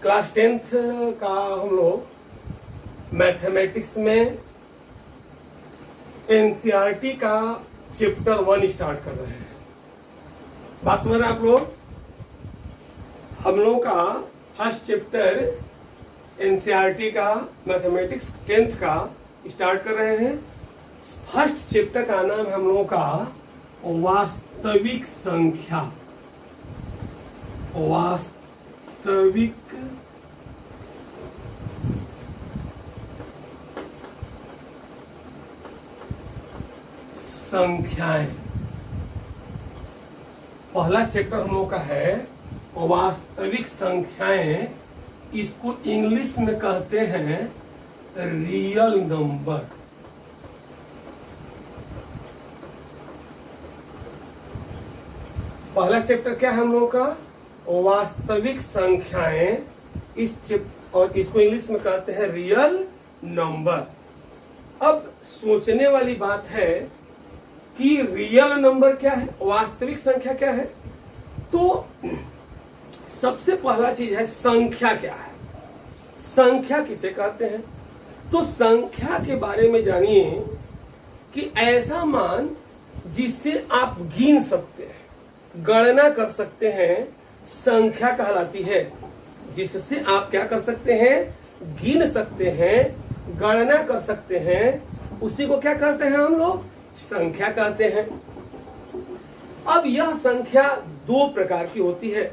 Class 10th का हम लोग मैथमेटिक्स में एनसीईआरटी का चैप्टर 1 स्टार्ट कर रहे हैं। बात समझ रहे हैं आप लोग? हम लोगों का फर्स्ट चैप्टर एनसीईआरटी का मैथमेटिक्स 10th का स्टार्ट कर रहे हैं। फर्स्ट चैप्टर का नाम है हम लोगों का वास्तविक संख्या। वास्तविक संख्याएं। पहला चैप्टर हम लोग का है वास्तविक संख्याएं। इसको इंग्लिश में कहते हैं रियल नंबर। पहला चैप्टर क्या है हम लोगों का? वास्तविक संख्याएं। और इसको इंग्लिश में कहते हैं रियल नंबर। अब सोचने वाली बात है कि रियल नंबर क्या है, वास्तविक संख्या क्या है। तो सबसे पहला चीज है संख्या क्या है। संख्या किसे कहते हैं? तो संख्या के बारे में जानिए कि ऐसा मान जिससे आप गिन सकते हैं, गणना कर सकते हैं, संख्या कहलाती है। जिससे आप क्या कर सकते हैं? गिन सकते हैं, गणना कर सकते हैं, उसी को क्या कहते हैं हम लोग? संख्या कहते हैं। अब यह संख्या दो प्रकार की होती है।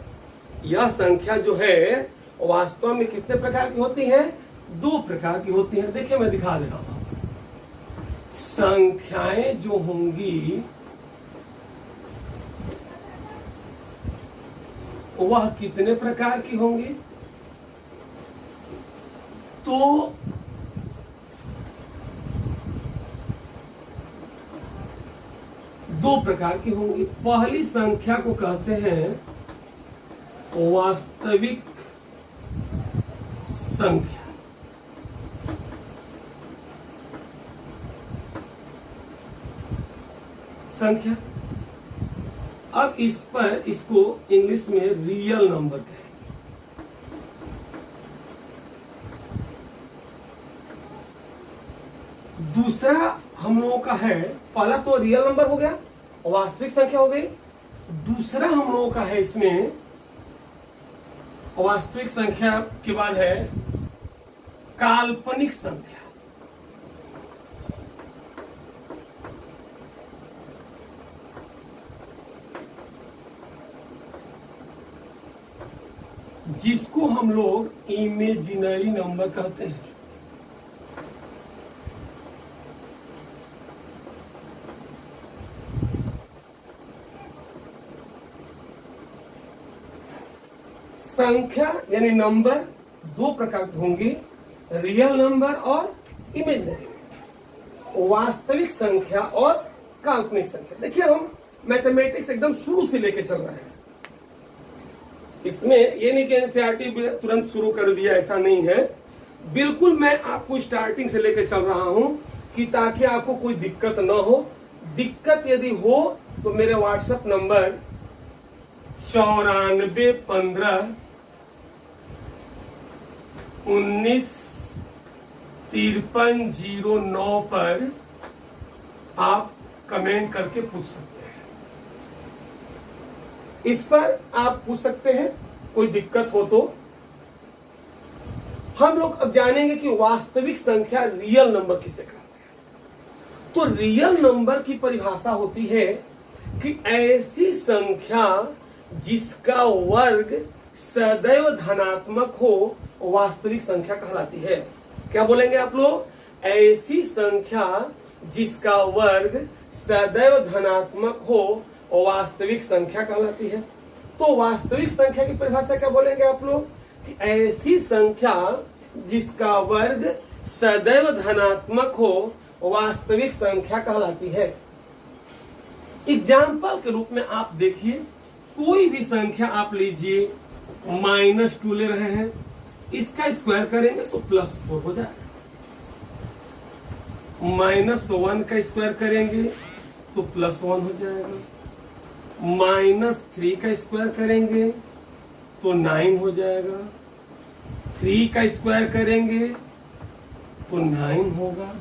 यह संख्या जो है वास्तव में कितने प्रकार की होती है? दो प्रकार की होती है। देखिए मैं दिखा दे रहा हूं। संख्याएं जो होंगी वह कितने प्रकार की होंगी? तो दो प्रकार की होंगी। पहली संख्या को कहते हैं वास्तविक संख्या। संख्या। अब इस पर इसको इंग्लिश में रियल नंबर कहेंगे। दूसरा हम लोगों का है, पहला तो रियल नंबर हो गया, वास्तविक संख्या हो गई। दूसरा हम लोगों का है इसमें वास्तविक संख्या के बाद है काल्पनिक संख्या। जिसको हम लोग इमेजिनरी नंबर कहते हैं। संख्या यानी नंबर दो प्रकार की होंगी, रियल नंबर और इमेजिनरी। वास्तविक संख्या और काल्पनिक संख्या। देखिए हम मैथमेटिक्स एकदम शुरू से लेके चल रहे हैं। इसमें ये नहीं कि एनसीईआरटी तुरंत शुरू कर दिया, ऐसा नहीं है। बिल्कुल मैं आपको स्टार्टिंग से लेके चल रहा हूं कि ताकि आपको कोई दिक्कत न हो। दिक्कत यदि हो तो मेरे व्हाट्सएप नंबर 9415195309 पर आप कमेंट करके पूछ सकते हैं। इस पर आप पूछ सकते हैं, कोई दिक्कत हो तो। हम लोग अब जानेंगे कि वास्तविक संख्या रियल नंबर किसे कहते हैं। तो रियल नंबर की परिभाषा होती है कि ऐसी संख्या जिसका वर्ग सदैव धनात्मक हो, वास्तविक संख्या कहलाती है। क्या बोलेंगे आप लोग? ऐसी संख्या जिसका वर्ग सदैव धनात्मक हो, वास्तविक संख्या कहलाती है। तो वास्तविक संख्या की परिभाषा क्या बोलेंगे आप लोग? कि ऐसी संख्या जिसका वर्ग सदैव धनात्मक हो, वास्तविक संख्या कहलाती है। एग्जाम्पल के रूप में आप देखिए, कोई भी संख्या आप लीजिए, -2 ले रहे हैं, इसका स्क्वायर करेंगे तो +4 हो जाएगा। -1 का स्क्वायर करेंगे तो +1 हो जाएगा। -3 का स्क्वायर करेंगे तो 9 हो जाएगा। 3 का स्क्वायर करेंगे तो 9 होगा।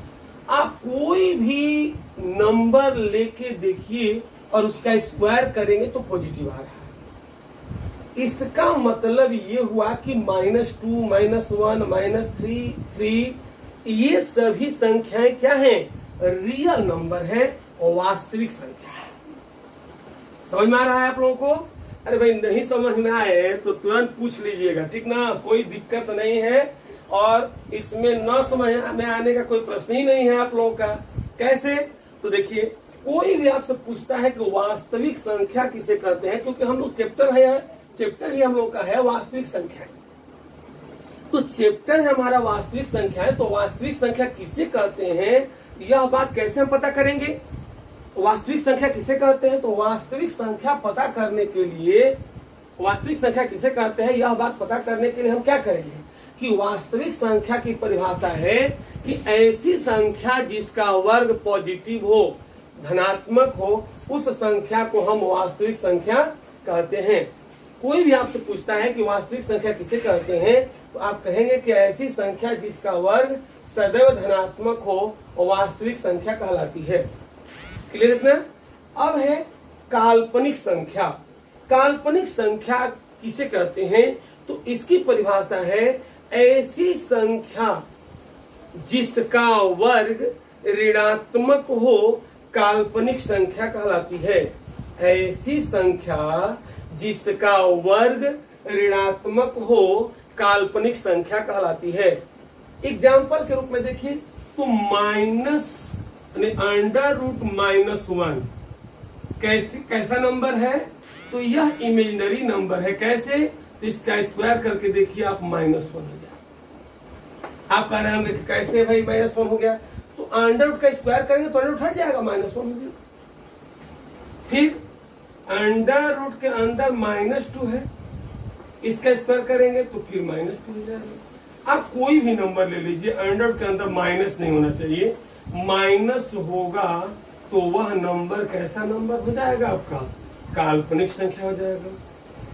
आप कोई भी नंबर लेके देखिए और उसका स्क्वायर करेंगे तो पॉजिटिव आ रहा है। इसका मतलब ये हुआ कि -2, -1, -3 ये सभी संख्याएं क्या हैं? रियल नंबर है और वास्तविक संख्या है। समझ में आ रहा है आप लोगों को? अरे भाई नहीं समझ में आए तो तुरंत पूछ लीजिएगा, ठीक ना, कोई दिक्कत नहीं है। और इसमें न समझ में आने का कोई प्रश्न ही नहीं है आप लोगों का। कैसे? तो देखिए, कोई भी आपसे पूछता है कि वास्तविक संख्या किसे कहते हैं, क्योंकि हम लोग चैप्टर ही हम लोग का है वास्तविक संख्या। तो चैप्टर है हमारा वास्तविक संख्या है, तो वास्तविक संख्या किसे कहते हैं यह बात कैसे हम पता करेंगे? वास्तविक संख्या किसे कहते हैं? तो वास्तविक संख्या पता करने के लिए, वास्तविक संख्या किसे कहते हैं यह बात पता करने के लिए हम क्या करेंगे कि वास्तविक संख्या की परिभाषा है कि ऐसी संख्या जिसका वर्ग पॉजिटिव हो, धनात्मक हो, उस संख्या को हम वास्तविक संख्या कहते हैं। कोई भी आपसे पूछता है कि वास्तविक संख्या किसे कहते हैं, तो आप कहेंगे कि ऐसी संख्या जिसका वर्ग सदैव धनात्मक हो और वास्तविक संख्या कहलाती है। क्लियर इतना? अब है काल्पनिक संख्या। काल्पनिक संख्या किसे कहते हैं? तो इसकी परिभाषा है ऐसी संख्या जिसका वर्ग ऋणात्मक हो, काल्पनिक संख्या कहलाती है। ऐसी संख्या जिसका वर्ग ऋणात्मक हो, काल्पनिक संख्या कहलाती है। एग्जाम्पल के रूप में देखिए, तो √-1 कैसा नंबर है? तो यह इमेजिनरी नंबर है। कैसे? तो इसका स्क्वायर करके देखिए आप -1 हो जाएगा। आप कह रहे होंगे कि कैसे भाई -1 हो गया? तो अंडर का स्क्वायर करेंगे तो अंडर हट जाएगा, -1 हो गया। फिर अंडर रूट के अंदर -2 है, इसका स्क्वायर करेंगे तो फिर -2 हो जाएगा। आप कोई भी नंबर ले लीजिए, अंडर के अंदर माइनस नहीं होना चाहिए। माइनस होगा तो वह नंबर कैसा नंबर हो जाएगा? आपका काल्पनिक संख्या हो जाएगा।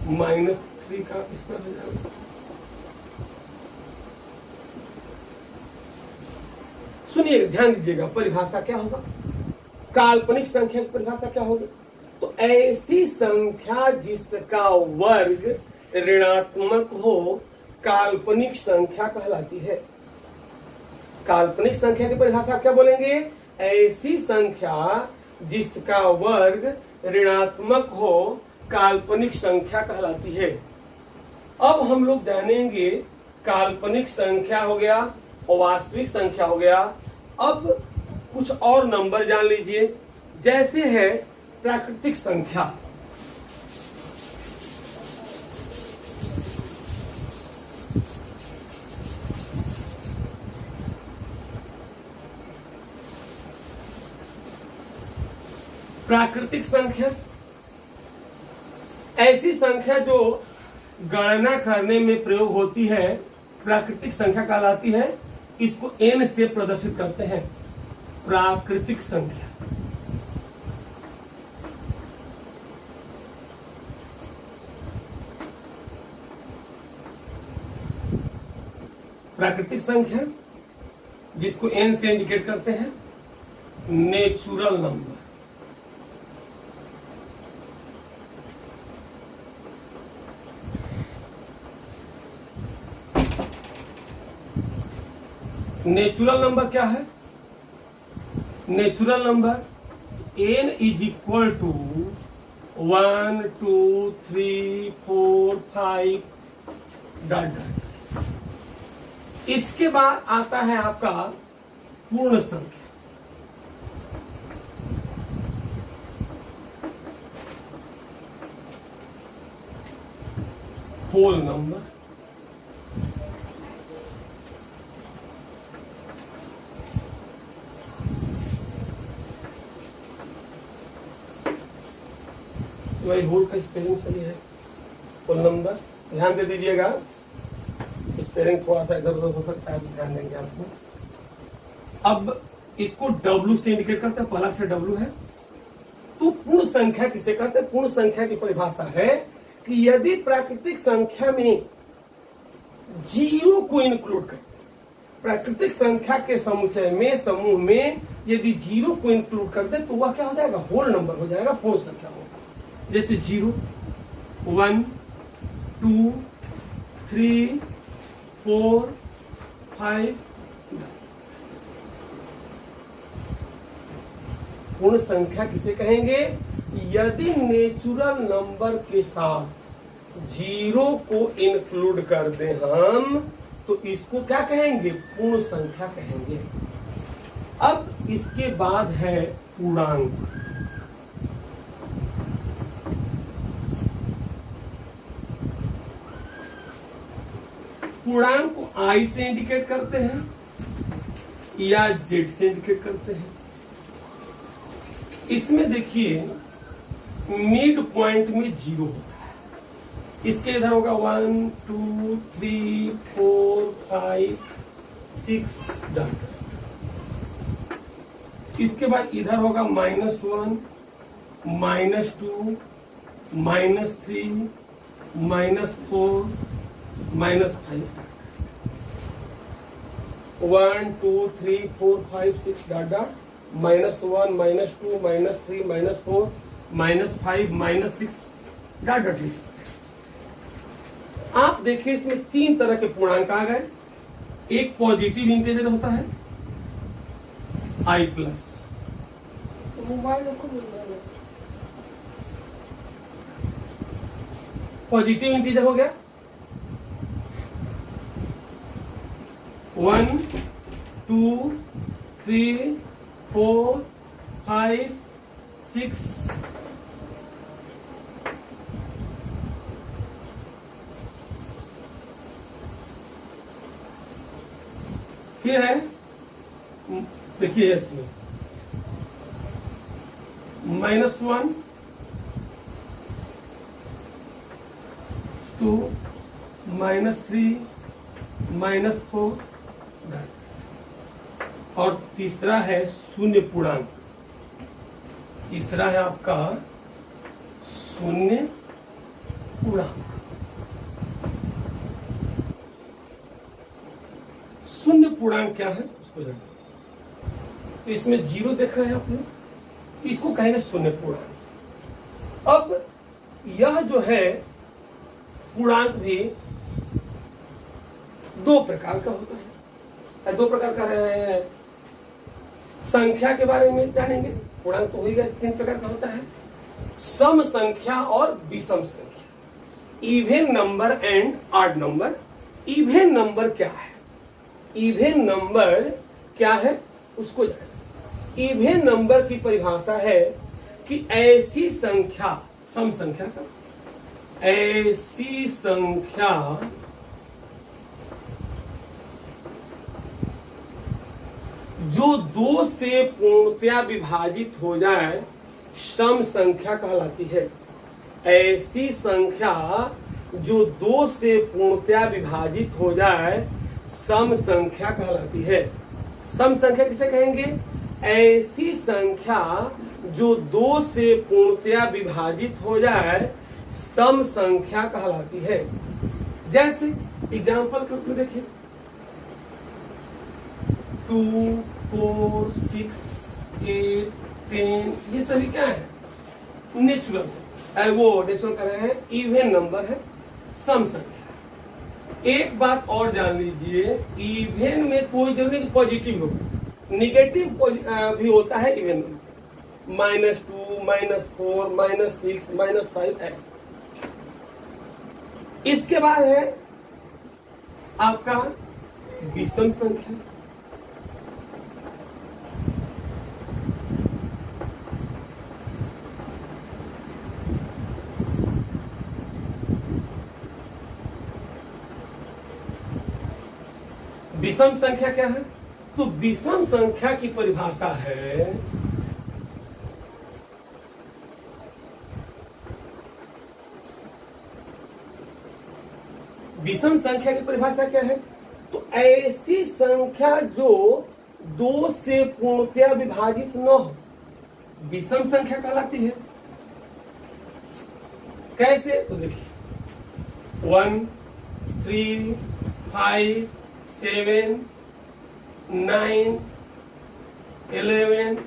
-3 का स्क्वायर हो जाएगा। सुनिए, ध्यान दीजिएगा, परिभाषा क्या होगा? काल्पनिक संख्या की परिभाषा क्या होगी? तो ऐसी संख्या जिसका वर्ग ऋणात्मक हो, काल्पनिक संख्या कहलाती है। काल्पनिक संख्या की परिभाषा क्या बोलेंगे? ऐसी संख्या जिसका वर्ग ऋणात्मक हो, काल्पनिक संख्या कहलाती है। अब हम लोग जानेंगे काल्पनिक संख्या हो गया और वास्तविक संख्या हो गया। अब कुछ और नंबर जान लीजिए, जैसे है प्राकृतिक संख्या। प्राकृतिक संख्या ऐसी संख्या जो गणना करने में प्रयोग होती है, प्राकृतिक संख्या कहलाती है। इसको n से प्रदर्शित करते हैं, प्राकृतिक संख्या। प्राकृतिक संख्या जिसको n से इंडिकेट करते हैं, नेचुरल नंबर। नेचुरल नंबर क्या है? Natural number n = 1 2 3 4 5 dot. इसके बाद आता है आपका पूर्ण संख्या। Whole number. वही होल का स्पेलिंग सही है, होल नंबर। ध्यान दे दीजिएगा, स्पेलिंग थोड़ा सा इधर उधर हो सकता है, ध्यान देंगे आपको। अब इसको W से इंडिकेट करते हैं, पहला अक्षर W है। तो पूर्ण संख्या किसे कहते हैं? पूर्ण संख्या की परिभाषा है कि यदि प्राकृतिक संख्या में जीरो को इंक्लूड करते हैं। प्राकृतिक संख्या के समुच्चय में, समूह में यदि जीरो को इंक्लूड कर दे तो वह क्या हो जाएगा, होल नंबर हो जाएगा, पूर्ण संख्या होगा। जैसे 0, 1, 2, 3, 4, 5। पूर्ण संख्या किसे कहेंगे, यदि नेचुरल नंबर के साथ जीरो को इंक्लूड कर दें हम तो इसको क्या कहेंगे, पूर्ण संख्या कहेंगे। अब इसके बाद है पूर्णांक। पूर्णांक को आई से इंडिकेट करते हैं या जेड से इंडिकेट करते हैं। इसमें देखिए मिड पॉइंट में जीरो होता है, इसके इधर होगा 1, 2, 3, 4, 5, 6 डॉट। इसके बाद इधर होगा -1, -2, -3, -4, -5। 1, 2, 3, 4, 5, 6 डॉट डॉट, -1, -2, -3, -4, -5, -6 डॉट डॉट लिख सकते हैं। आप देखिए इसमें तीन तरह के पूर्णांक आ गए। एक पॉजिटिव इंटीजर होता है i+, पॉजिटिव इंटीजर हो गया 1, 2, 3, 4, 5, 6। फिर है, देखिए इसमें -1, 2, -3, -4 और तीसरा है शून्य पूर्णांक। तीसरा है आपका शून्य पूर्णांक। शून्य पूर्णांक क्या है उसको जानिए। तो इसमें जीरो देख रहे हैं आपने, इसको कहेंगे शून्य पूर्णांक। अब यह जो है पूर्णांक भी दो प्रकार का होता है। दो प्रकार का है, संख्या के बारे में जानेंगे। पूर्णांक तो हो ही गया, तीन प्रकार का होता है, सम संख्या और विषम संख्या, even number and odd number. Even number क्या है, इवन नंबर क्या है उसको जाने। इवन नंबर की परिभाषा है कि ऐसी संख्या, सम संख्या का, ऐसी संख्या जो दो से पूर्णतया विभाजित हो जाए सम संख्या कहलाती है। ऐसी संख्या जो दो से पूर्णतया विभाजित हो जाए सम संख्या कहलाती है। सम संख्या किसे कहेंगे, ऐसी संख्या जो दो से पूर्णतया विभाजित हो जाए सम संख्या कहलाती है। जैसे एग्जाम्पल के रूप में देखिए 2, 4, 6, 8, 10, ये सभी क्या है, नेचुरल है। वो नेचुरल कर रहे हैं, इवन नंबर है, सम संख्या। एक बात और जान लीजिए, इवन में कोई जरूरी नहीं पॉजिटिव होगा, निगेटिव भी होता है इवन नंबर, -2, -4, -6, -5 ऐसे। इसके बाद है आपका विषम संख्या। विषम संख्या क्या है, तो विषम संख्या की परिभाषा है विषम संख्या की परिभाषा क्या है, तो ऐसी संख्या जो दो से पूर्णतया विभाजित न हो विषम संख्या कहलाती है। कैसे, तो देखिए 1, 3, 5 7 9 11।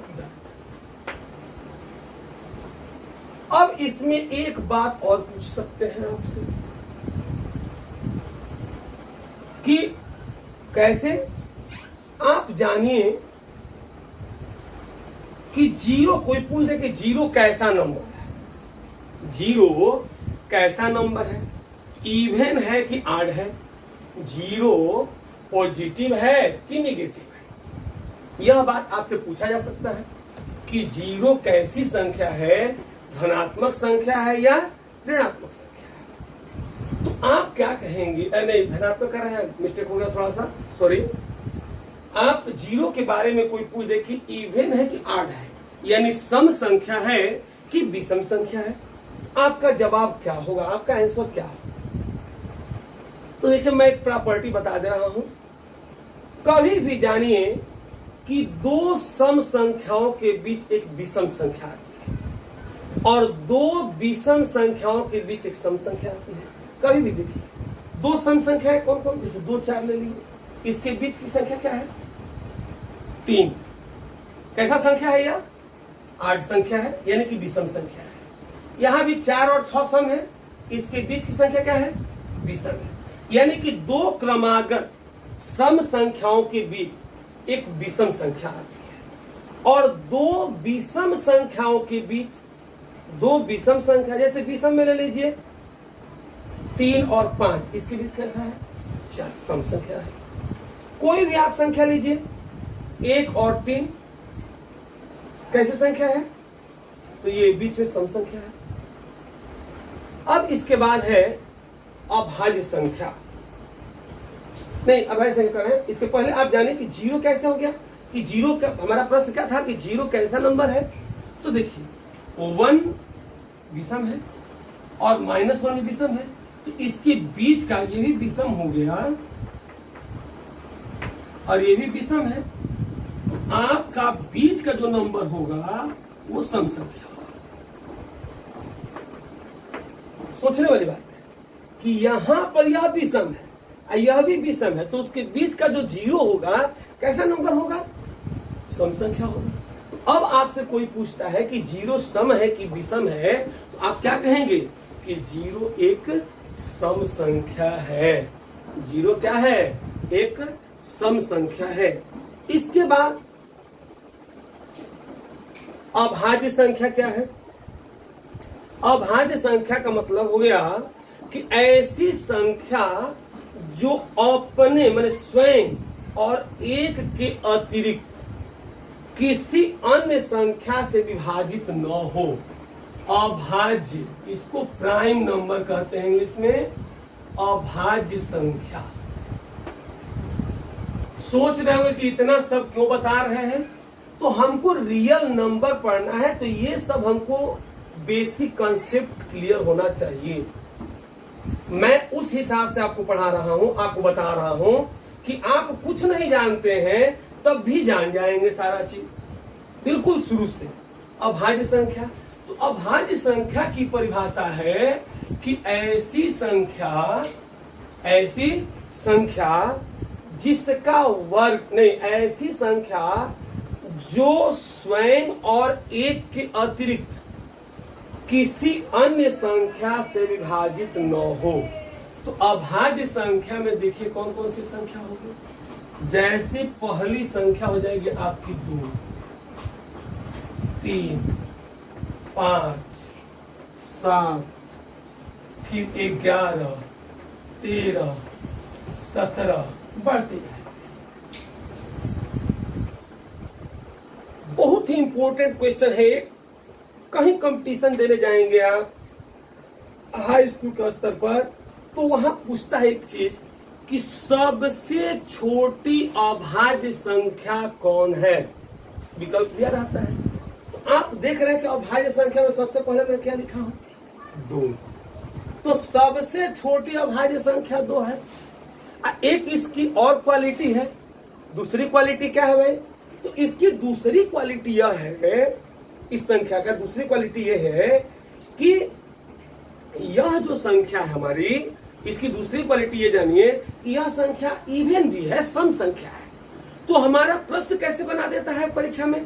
अब इसमें एक बात और पूछ सकते हैं आपसे कि कैसे। आप जानिए कि जीरो, कोई पूछ दे कि जीरो कैसा नंबर है। जीरो कैसा नंबर है, इवन है कि ऑड है, जीरो पॉजिटिव है कि निगेटिव है। यह बात आपसे पूछा जा सकता है कि जीरो कैसी संख्या है, धनात्मक संख्या है या ऋणात्मक संख्या है। तो आप क्या कहेंगे, नहीं धनात्मक कर रहे हैं, मिस्टेक हो गया थोड़ा सा, सॉरी। आप जीरो के बारे में कोई पूछ दे कि इवन है कि ऑड है, यानी सम संख्या है कि विषम संख्या है, आपका जवाब क्या होगा, आपका आंसर क्या होगा। तो देखिए मैं एक प्रॉपर्टी बता दे रहा हूं। कभी भी जानिए कि दो सम संख्याओं के बीच एक विषम संख्या आती है और दो विषम संख्याओं के बीच एक सम संख्या आती है। कभी भी देखिए दो सम संख्याएं कौन कौन, जैसे 2 4 ले लीजिए, इसके बीच की संख्या क्या है, 3। कैसा संख्या है यह, ऑड संख्या है, यानी कि विषम संख्या है। यहां भी 4 और 6 सम है, इसके बीच की संख्या क्या है, विषम है, यानी कि दो क्रमागत सम संख्याओं के बीच एक विषम संख्या आती है। और दो विषम संख्याओं के बीच, दो विषम संख्या, जैसे विषम में ले लीजिए 3 और 5, इसके बीच कैसा है, 4 सम संख्या है। कोई भी आप संख्या लीजिए, 1 और 3 कैसे संख्या है, तो ये बीच में सम संख्या है। अब इसके बाद है अभाज्य संख्या, नहीं अभाज्य संख्या करें, इसके पहले आप जाने कि जीरो कैसे हो गया, कि जीरो का हमारा प्रश्न क्या था कि जीरो कैसा नंबर है। तो देखिए 1 विषम है और -1 भी विषम है, तो इसके बीच का ये भी विषम हो गया और ये भी विषम है। तो आपका बीच का जो नंबर होगा वो सम संख्या होगा। सोचने वाली बात है कि यहां पर यह विषम है और यह भी विषम है, तो उसके बीच का जो जीरो होगा कैसा नंबर होगा, सम संख्या होगा। तो अब आपसे कोई पूछता है कि जीरो सम है कि विषम है, तो आप क्या कहेंगे कि जीरो एक सम संख्या है। जीरो क्या है, एक सम संख्या है। इसके बाद अभाज्य संख्या क्या है। अभाज्य संख्या का मतलब हो गया कि ऐसी संख्या जो अपने माने स्वयं और एक के अतिरिक्त किसी अन्य संख्या से विभाजित न हो। अभाज्य, इसको प्राइम नंबर कहते हैं इंग्लिश में, अभाज्य संख्या। सोच रहे होंगे कि इतना सब क्यों बता रहे हैं, तो हमको रियल नंबर पढ़ना है, तो ये सब हमको बेसिक कॉन्सेप्ट क्लियर होना चाहिए। मैं उस हिसाब से आपको पढ़ा रहा हूं, आपको बता रहा हूं कि आप कुछ नहीं जानते हैं तब भी जान जाएंगे सारा चीज बिल्कुल शुरू से। अभाज्य संख्या, तो अभाज्य संख्या की परिभाषा है कि ऐसी संख्या जिसका वर्ग नहीं, ऐसी संख्या जो स्वयं और एक के अतिरिक्त किसी अन्य संख्या से विभाजित न हो। तो अभाज्य संख्या में देखिए कौन कौन सी संख्या होगी। जैसे पहली संख्या हो जाएगी आपकी 2, 3, 5, 7, फिर 11, 13, 17 बढ़ते जाएंगे। बहुत ही इंपॉर्टेंट क्वेश्चन है, कहीं कंपटीशन देने जाएंगे आप हाई स्कूल के स्तर पर, तो वहां पूछता है एक चीज कि सबसे छोटी अभाज्य संख्या कौन है, विकल्प दिया रहता है। तो आप देख रहे हैं कि अभाज्य संख्या में सबसे पहले मैं क्या लिखा हूं, 2। तो सबसे छोटी अभाज्य संख्या 2 है। एक इसकी और क्वालिटी है, दूसरी क्वालिटी क्या है भाई, तो इसकी दूसरी क्वालिटी यह है, इस संख्या का दूसरी क्वालिटी यह है कि यह जो संख्या है हमारी, इसकी दूसरी क्वालिटी ये जानिए कि यह संख्या इवन भी है, सम संख्या है। तो हमारा प्रश्न कैसे बना देता है परीक्षा में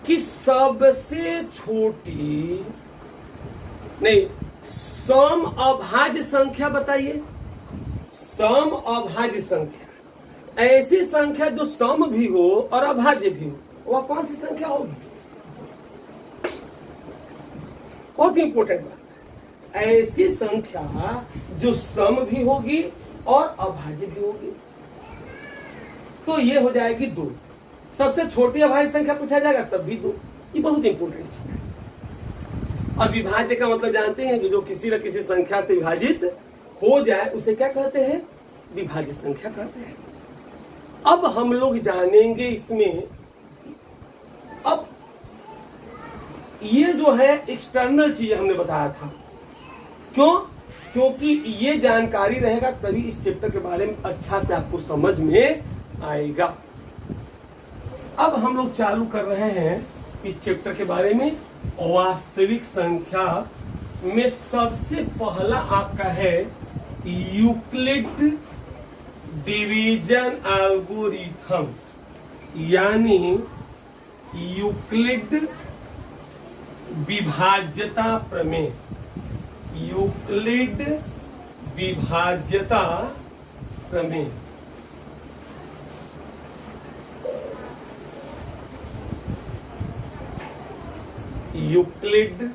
कि सबसे छोटी नहीं, सम अभाज्य संख्या बताइए। सम अभाज्य संख्या, ऐसी संख्या जो सम भी हो और अभाज्य भी हो, वह कौन सी संख्या होगी? बहुत ही इंपॉर्टेंट बात है। ऐसी संख्या जो सम भी होगी और अभाज्य भी होगी। तो ये हो जाएगी 2। सबसे छोटी अभाज्य संख्या पूछा जाएगा तब भी 2। ये बहुत इंपॉर्टेंट चीज है। और विभाज्य का मतलब जानते हैं कि जो किसी न किसी संख्या से विभाजित हो जाए उसे क्या कहते हैं? विभाज्य संख्या कहते हैं। अब हम लोग जानेंगे इसमें, अब ये जो है एक्सटर्नल चीज हमने बताया था। क्यों? क्योंकि ये जानकारी रहेगा तभी इस चैप्टर के बारे में अच्छा से आपको समझ में आएगा। अब हम लोग चालू कर रहे हैं इस चैप्टर के बारे में। वास्तविक संख्या में सबसे पहला आपका है यूक्लिड डिवीजन एल्गोरिथम, यानी यूक्लिड विभाज्यता प्रमेय। यूक्लिड विभाज्यता प्रमेय। यूक्लिड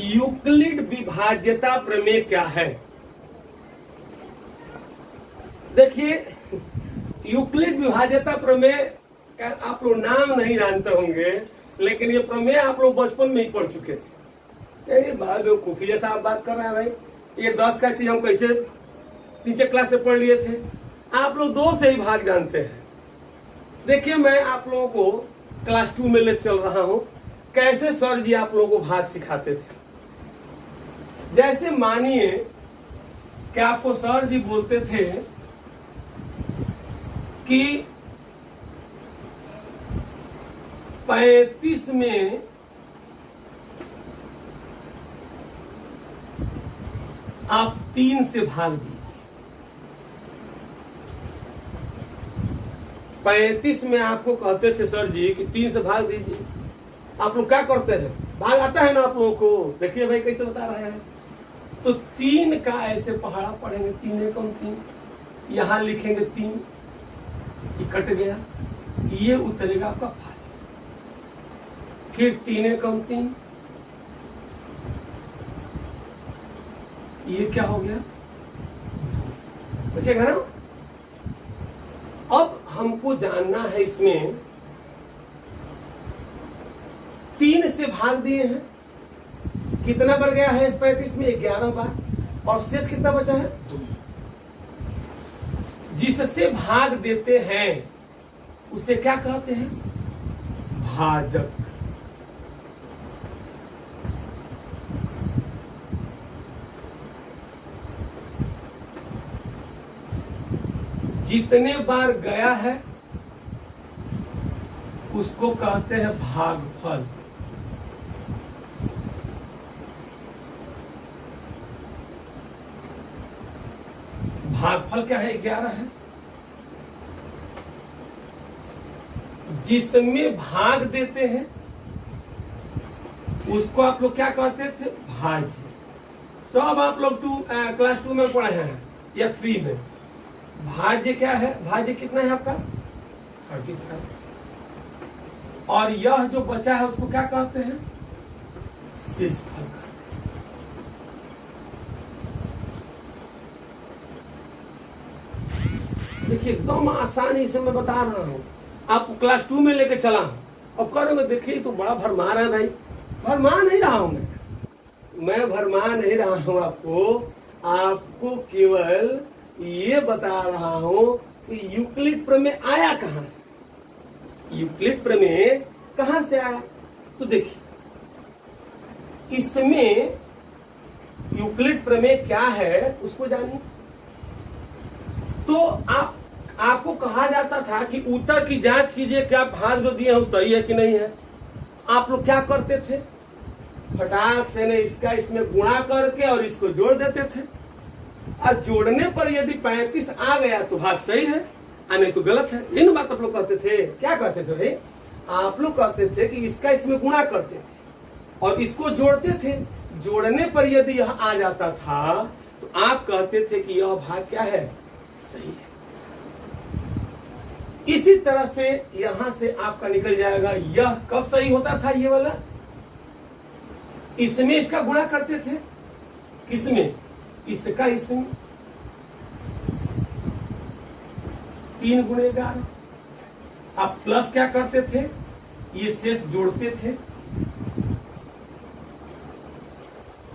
यूक्लिड विभाज्यता प्रमेय क्या है? देखिए, यूक्लिड विभाज्यता प्रमेय का आप लोग नाम नहीं जानते होंगे, लेकिन ये प्रमेय आप लोग बचपन में ही पढ़ चुके थे। ये बड़ा बेवकूफी जैसा आप बात कर रहे हैं भाई। ये 10 का चीज हम कैसे नीचे क्लास से पढ़ लिए थे? आप लोग 2 से ही भाग जानते हैं। देखिए, मैं आप लोगों को क्लास 2 में ले चल रहा हूं, कैसे सर जी आप लोगों को भाग सिखाते थे। जैसे मानिए कि आपको सर जी बोलते थे कि 35 में आप 3 से भाग दीजिए। 35 में आपको कहते थे सर जी कि 3 से भाग दीजिए। आप लोग क्या करते हैं? भाग आता है ना आप लोगों को। देखिए भाई कैसे बता रहे हैं। तो 3 का ऐसे पहाड़ा पढ़ेंगे, 3 एकम 3, यहां लिखेंगे 3, ये कट गया, ये उतरेगा आपका 5। फिर 3 एकम 3, ये क्या हो गया? 2 बचेगा ना। अब हमको जानना है इसमें 3 से भाग दिए हैं, कितना बढ़ गया है 35 में? 11 बार। और शेष कितना बचा है? 2। जिससे भाग देते हैं उसे क्या कहते हैं? भाजक। जितने बार गया है उसको कहते हैं भागफल। भागफल क्या है? 11 है। जिसमें भाग देते हैं उसको आप लोग क्या कहते थे? भाज्य। सब आप लोग क्लास 2 में पढ़े हैं या 3 में। भाज्य क्या है? भाज्य कितना है आपका? 35। और यह जो बचा है उसको क्या कहते हैं? शेषफल कहते हैं। देखिए, एकदम आसानी से मैं बता रहा हूं, आपको क्लास 2 में लेके चला हूं। अब करोगे, देखिए तो बड़ा भरमा रहा है भाई। भरमा नहीं रहा हूं मैं भरमा नहीं रहा हूं आपको। आपको केवल ये बता रहा हूं कि यूक्लिड प्रमेय आया कहां से, यूक्लिड प्रमेय कहां से आया। तो देखिए इसमें यूक्लिड प्रमेय क्या है उसको जानिए। तो आपको कहा जाता था कि उत्तर की जांच कीजिए क्या भाग जो दिए हैं वो सही है कि नहीं है। आप लोग क्या करते थे, फटाक से ने इसका इसमें गुणा करके और इसको जोड़ देते थे, और जोड़ने पर यदि 35 आ गया तो भाग सही है, नहीं तो गलत है। इन बात आप लोग कहते थे। क्या कहते थे भाई, आप लोग कहते थे कि इसका इसमें गुणा करते थे और इसको जोड़ते थे, जोड़ने पर यदि यह आ जाता था तो आप कहते थे कि यह भाग क्या है, सही है। इसी तरह से यहां से आपका निकल जाएगा यह कब सही होता था, ये वाला इसमें इसका गुणा करते थे, किसमें, इसका इसमें 3 गुणे 11। आप प्लस क्या करते थे, ये शेष जोड़ते थे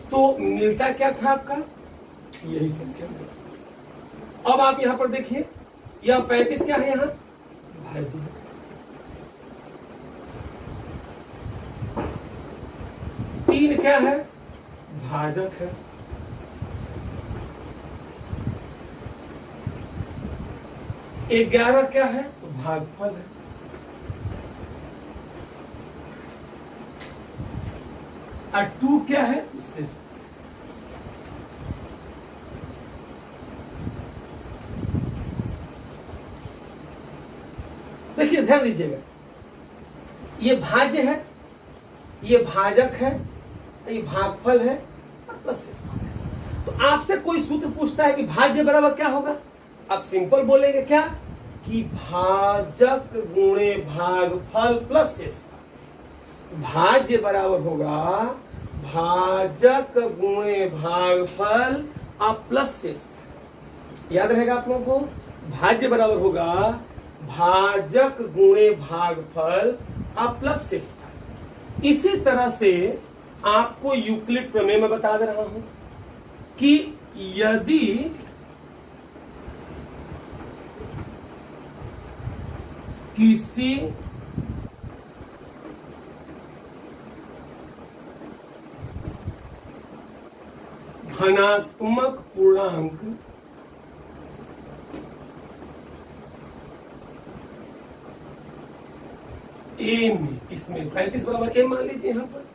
तो मिलता क्या था आपका, यही संख्या मिलता। अब आप यहां पर देखिए यह 35 क्या है, यहां भाज्य, 3 क्या है, भाजक है, 11 क्या है, तो भागफल है। और 2 क्या है, तो शेष। देखिए ध्यान दीजिएगा, ये भाज्य है, ये भाजक है, ये भागफल है और प्लस शेषफल है। तो आपसे कोई सूत्र पूछता है कि भाज्य बराबर क्या होगा, आप सिंपल बोलेंगे क्या कि भाजक गुणे भागफल प्लस शेषफल। भाज्य बराबर होगा भाजक गुणे भागफल और प्लस शेषफल। याद रहेगा आप लोगों को, भाज्य बराबर होगा भाजक गुणे भागफल और प्लस शेषफल। इसी तरह से आपको यूक्लिड प्रमेय में बता दे रहा हूं कि यदि किसी धनात्मक पूर्णांक ए में, इसमें 35 बराबर ए मान लीजिए, यहां पर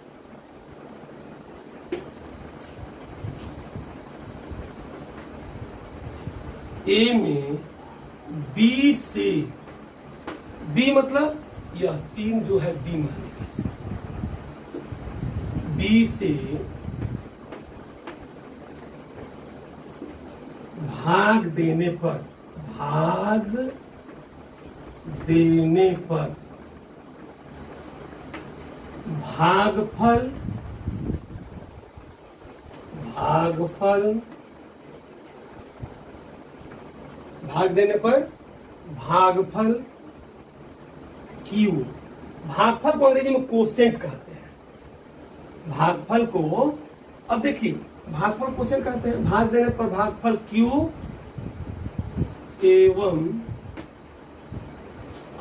ए में बी से, बी मतलब यह 3 जो है बी मान लीजिए, बी से भाग देने पर, भाग देने पर भागफल, भागफल, भाग देने पर भागफल क्यू। भागफल को अंग्रेजी में कोसेंट कहते हैं। भागफल को, अब देखिए भागफल कोसेंट कहते हैं, भाग देने पर भागफल क्यू एवं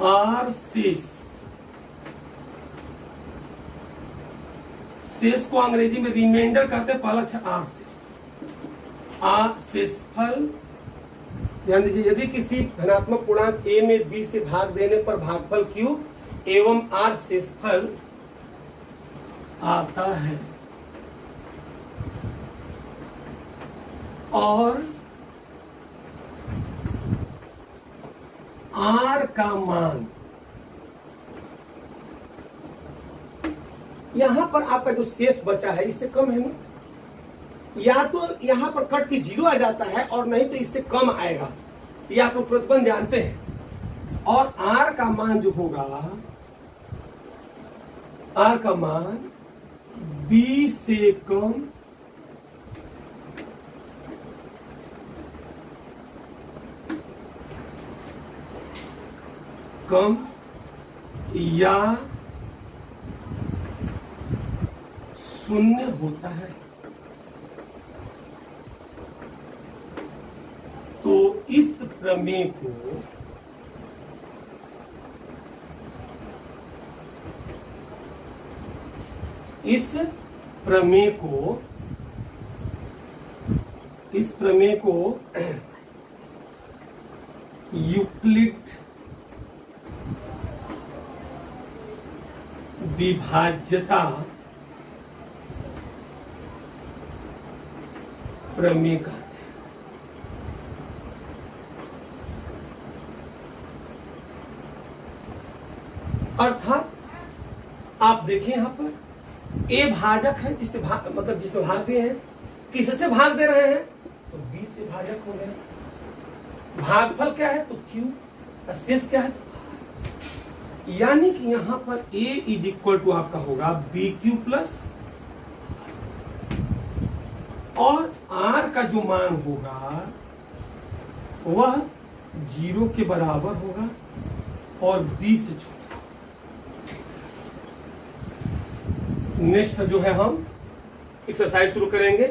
आर शेष। शेष को अंग्रेजी में रिमाइंडर कहते हैं, पहला अक्षर आर से, आ शेषफल। ध्यान दीजिए, यदि किसी धनात्मक पूर्णांक ए में बी से भाग देने पर भागफल क्यू एवं आर शेषफल आता है और आर का मान, यहां पर आपका जो शेष बचा है इससे कम है ना, या तो यहां पर कट के 0 आ जाता है और नहीं तो इससे कम आएगा, ये आप लोग प्रतिबंध जानते हैं। और आर का मान जो होगा, आर का मान बी से कम या 0 होता है। प्रमेय को यूक्लिड विभाज्यता प्रमेय कहते हैं। अर्थात आप देखिए यहां पर ए भाजक है, जिससे मतलब जिसमें भाग दिए हैं, किससे भाग दे रहे हैं तो बी से भाजक हो गया। भागफल क्या है तो क्यू, शेष क्या है तो R। यानी कि यहां पर A इज इक्वल टू आपका होगा बी क्यू प्लस, और R का जो मान होगा वह 0 के बराबर होगा और B से छोटा। नेक्स्ट जो है हम एक्सरसाइज शुरू करेंगे।